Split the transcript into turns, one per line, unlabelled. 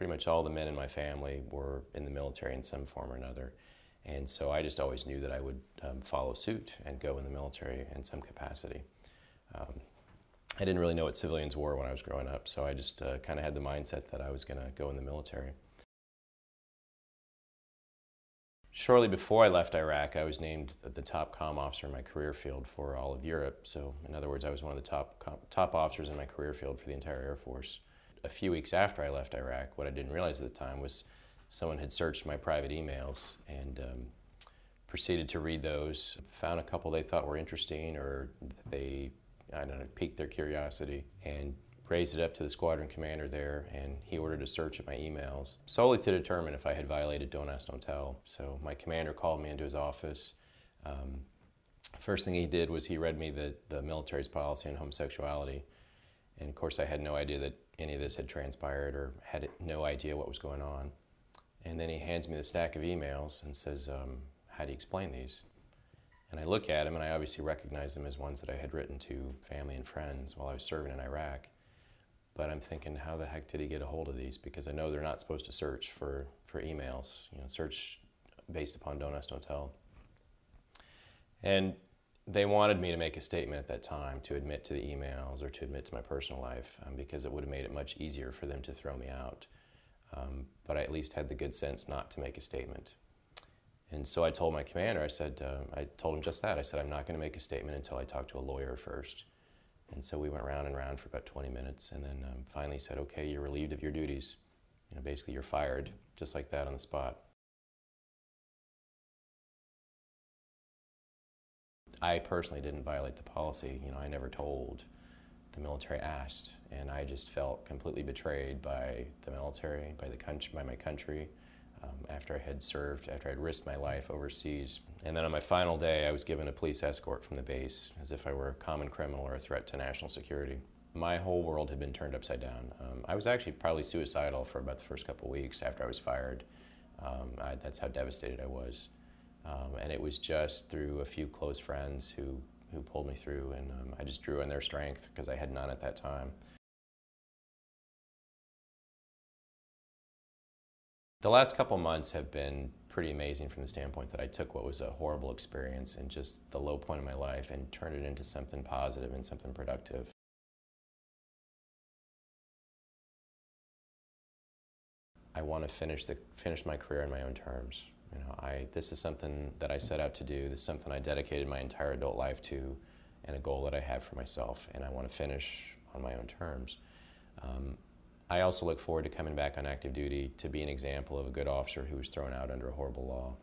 pretty much all the men in my family were in the military in some form or another. And so I just always knew that I would follow suit and go in the military in some capacity. I didn't really know what civilians were when I was growing up, so I just kind of had the mindset that I was going to go in the military. Shortly before I left Iraq, I was named the top comm officer in my career field for all of Europe. So in other words, I was one of the top officers in my career field for the entire Air Force. A few weeks after I left Iraq, what I didn't realize at the time was someone had searched my private emails and proceeded to read those, found a couple they thought were interesting, or they, I don't know, piqued their curiosity, and raised it up to the squadron commander there, and he ordered a search of my emails solely to determine if I had violated Don't Ask, Don't Tell. So my commander called me into his office. First thing he did was he read me the military's policy on homosexuality, and of course I had no idea that any of this had transpired or had no idea what was going on. And then he hands me the stack of emails and says, how do you explain these? And I look at them, and I obviously recognize them as ones that I had written to family and friends while I was serving in Iraq. But I'm thinking, how the heck did he get a hold of these? Because I know they're not supposed to search for emails, search based upon Don't Ask, Don't Tell. And they wanted me to make a statement at that time to admit to the emails or to admit to my personal life, because it would have made it much easier for them to throw me out. But I at least had the good sense not to make a statement. And so I told my commander, I told him just that. I said, I'm not going to make a statement until I talk to a lawyer first. And so we went round and round for about 20 minutes, and then finally said, okay, you're relieved of your duties. Basically you're fired, just like that on the spot. I personally didn't violate the policy. I never told. The military asked, and I just felt completely betrayed by the military, by the country, by my country, after I had served, after I had risked my life overseas. And then on my final day, I was given a police escort from the base, as if I were a common criminal or a threat to national security. My whole world had been turned upside down. I was actually probably suicidal for about the first couple of weeks after I was fired. That's how devastated I was. And it was just through a few close friends who pulled me through, and I just drew on their strength because I had none at that time. The last couple months have been pretty amazing from the standpoint that I took what was a horrible experience and just the low point of my life and turned it into something positive and something productive. I want to finish my career on my own terms. This is something that I set out to do. This is something I dedicated my entire adult life to, and a goal that I have for myself, and I want to finish on my own terms. I also look forward to coming back on active duty to be an example of a good officer who was thrown out under a horrible law.